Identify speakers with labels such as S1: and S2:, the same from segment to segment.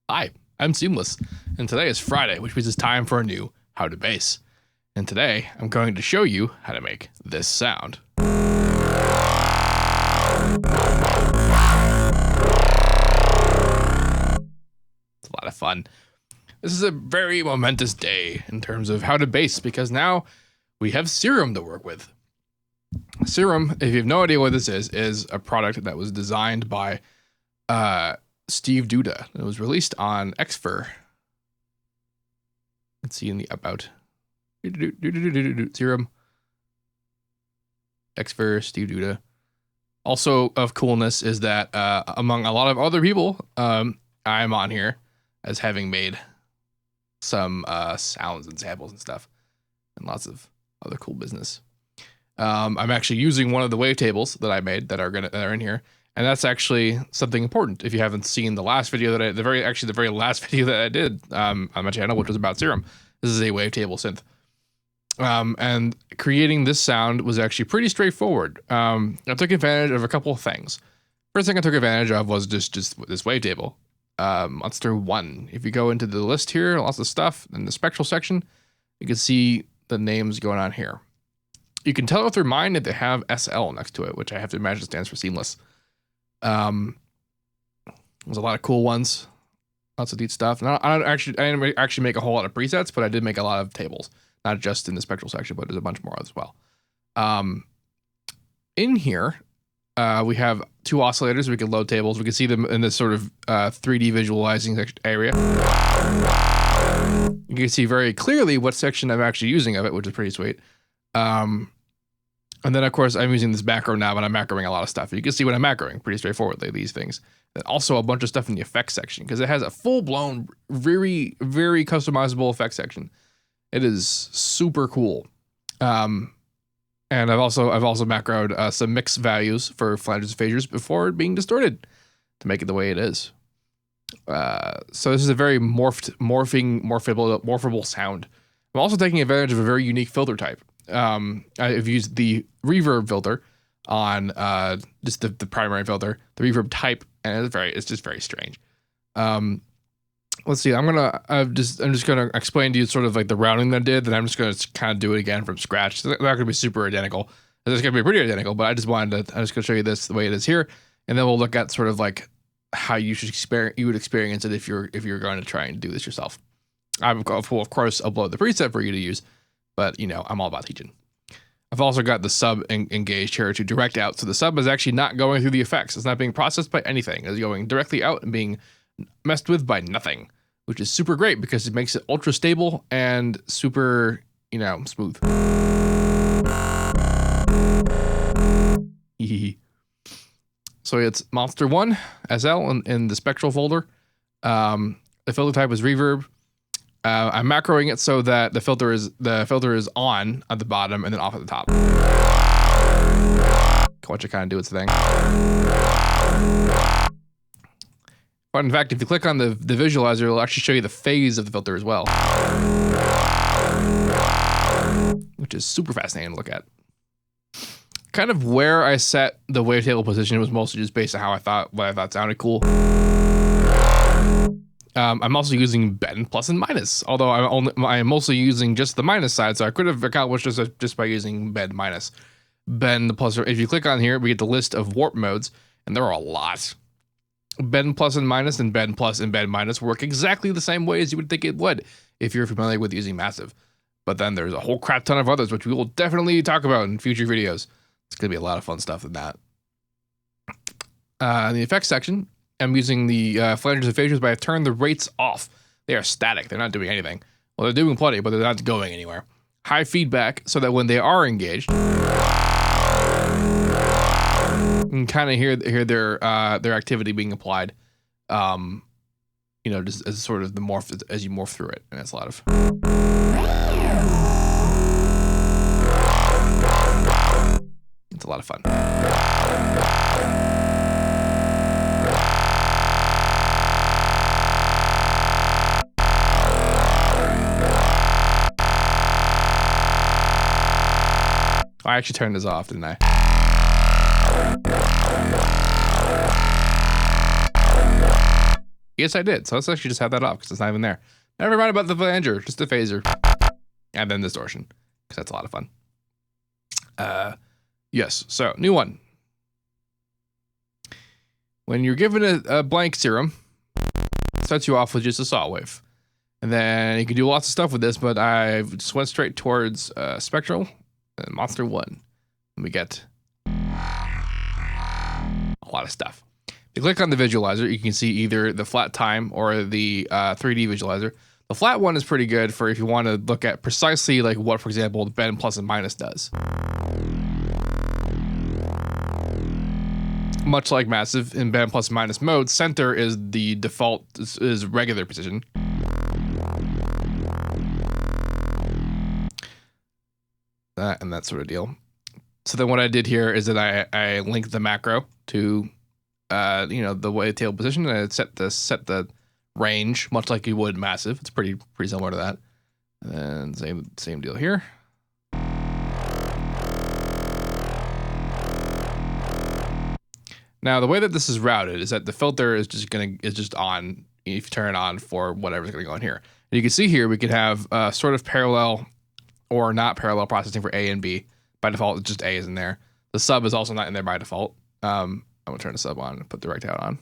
S1: Hi, I'm Seamless, and today is Friday, which means it's time for a new How to Bass. And today, I'm going to show you how to make this sound. It's a lot of fun. This is a very momentous day in terms of how to bass, because now we have Serum to work with. Serum, if you have no idea what this is a product that was designed by Steve Duda. It was released on Xfer. Let's see in the about. Serum. Xfer, Steve Duda. Also of coolness is that among a lot of other people, I'm on here as having made some sounds and samples and stuff, and lots of other cool business. I'm actually using one of the wavetables that I made that are in here. And that's actually something important. If you haven't seen the last video the very last video that I did on my channel, which was about Serum, this is a wavetable synth. And creating this sound was actually pretty straightforward. I took advantage of a couple of things. First thing I took advantage of was just this wavetable, Monster 1. If you go into the list here, lots of stuff in the spectral section, you can see the names going on here. You can tell if they're mine if they have SL next to it, which I have to imagine stands for Seamless. There's a lot of cool ones, lots of neat stuff. And I didn't actually make a whole lot of presets, but I did make a lot of tables, not just in the spectral section, but there's a bunch more as well. In here, we have two oscillators. We can load tables. We can see them in this sort of 3D visualizing area. You can see very clearly what section I'm actually using of it, which is pretty sweet. And then, of course, I'm using this macro knob, and I'm macroing a lot of stuff. You can see what I'm macroing pretty straightforwardly, these things. And also a bunch of stuff in the effects section, because it has a full-blown, very, very customizable effects section. It is super cool. And I've also macroed some mix values for flanges and phasers before being distorted to make it the way it is. So this is a very morphable sound. I'm also taking advantage of a very unique filter type. I've used the reverb filter on just the primary filter, the reverb type, and it's just very strange. Let's see. I'm just gonna explain to you sort of like the routing that I did. Then I'm just gonna kind of do it again from scratch. They're not gonna be super identical. It's gonna be pretty identical, but I'm just gonna show you this the way it is here, and then we'll look at sort of like how you would experience it if you're going to try and do this yourself. I will of course upload the preset for you to use. But, you know, I'm all about teaching. I've also got the sub engaged here to direct out. So the sub is actually not going through the effects. It's not being processed by anything. It's going directly out and being messed with by nothing, which is super great because it makes it ultra stable and super, you know, smooth. So it's Monster 1 SL in the spectral folder. The filter type is reverb. I'm macroing it so that the filter is on at the bottom and then off at the top. Watch it kind of do its thing. But in fact, if you click on the visualizer, it'll actually show you the phase of the filter as well, which is super fascinating to look at. Kind of where I set the wavetable position was mostly just based on what I thought sounded cool. I'm also using bend plus and minus, although I'm mostly using just the minus side, so I could have accomplished this just by using bend minus. Bend plus, if you click on here, we get the list of warp modes, and there are a lot. Bend plus and minus and bend plus and bend minus work exactly the same way as you would think it would if you're familiar with using massive. But then there's a whole crap ton of others, which we will definitely talk about in future videos. It's going to be a lot of fun stuff in that. In the effects section, I'm using the flanges and phasers, but I've turned the rates off. They are static. They're not doing anything. Well, they're doing plenty, but they're not going anywhere. High feedback, so that when they are engaged, you can kind of hear their activity being applied. You know, just as sort of the morph as you morph through it, and it's a lot of. It's a lot of fun. I actually turned this off, didn't I? Yes, I did. So let's actually just have that off because it's not even there. Never mind about the flanger, just the phaser. And then distortion, because that's a lot of fun. Yes, so new one. When you're given a blank serum, it starts you off with just a saw wave. And then you can do lots of stuff with this, but I just went straight towards Spectral and Monster 1. And we get a lot of stuff. If you click on the visualizer, you can see either the flat time or the 3D visualizer. The flat one is pretty good for if you want to look at precisely like what, for example, the bend plus and minus does. Much like Massive in bend plus and minus mode, center is the default, is regular position. And that sort of deal. So then what I did here is that I linked the macro to, the wavetable position, and I set the range much like you would Massive. It's pretty similar to that. And same deal here. Now the way that this is routed is that the filter is just on if you turn it on for whatever's gonna go on here. And you can see here we can have sort of parallel or not parallel processing for A and B. By default, it's just A is in there. The sub is also not in there by default. I'm gonna turn the sub on and put direct out on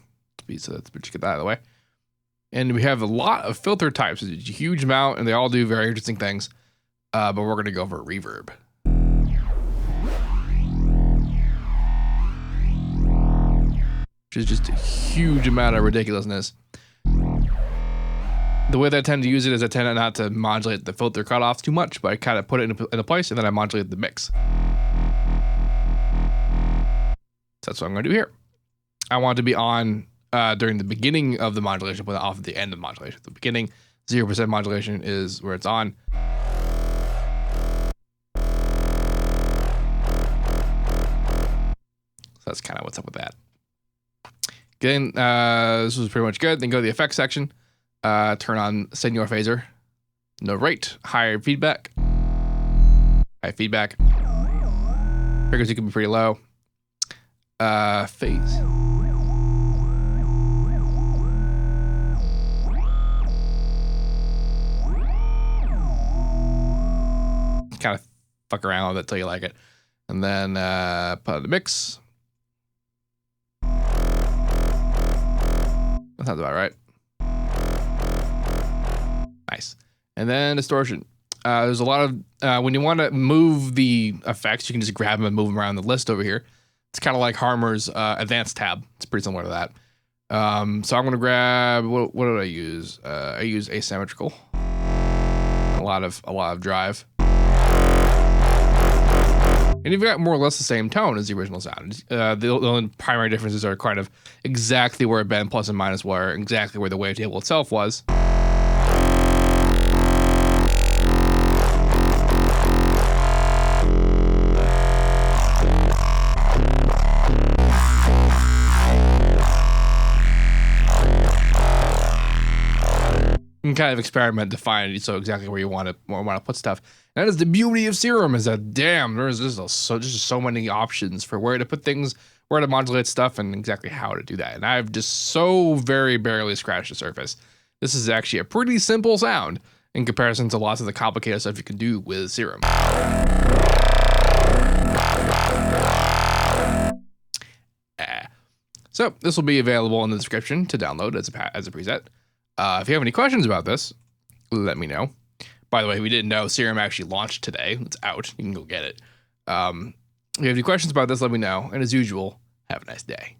S1: so that we just get that out of the way. And we have a lot of filter types, a huge amount, and they all do very interesting things. But we're gonna go for reverb. Which is just a huge amount of ridiculousness. The way that I tend to use it is I tend not to modulate the filter cutoffs too much, but I kind of put it in a place and then I modulate the mix. So that's what I'm going to do here. I want it to be on during the beginning of the modulation, but off at the end of modulation. The beginning, 0% modulation is where it's on. So that's kind of what's up with that. Again, this was pretty much good. Then go to the effects section. Turn on Senior Phaser. No rate. Higher feedback. High feedback. Frequency can be pretty low. Phase. Kind of fuck around with it till you like it. And then put in the mix. That sounds about right. Nice. And then distortion. There's a lot of, when you want to move the effects, you can just grab them and move them around the list over here. It's kind of like Harmer's advanced tab. It's pretty similar to that. So I'm going to grab, what did I use? I use asymmetrical. A lot of drive. And you've got more or less the same tone as the original sound. The only primary differences are kind of exactly where bend plus and minus were, exactly where the wavetable itself was. You can kind of experiment to find so exactly where you want to put stuff. And that is the beauty of Serum, is that damn, there's just so many options for where to put things, where to modulate stuff, and exactly how to do that. And I've just so very barely scratched the surface. This is actually a pretty simple sound in comparison to lots of the complicated stuff you can do with Serum. So this will be available in the description to download as a preset. If you have any questions about this, let me know. By the way, we didn't know Serum actually launched today. It's out. You can go get it. If you have any questions about this, let me know. And as usual, have a nice day.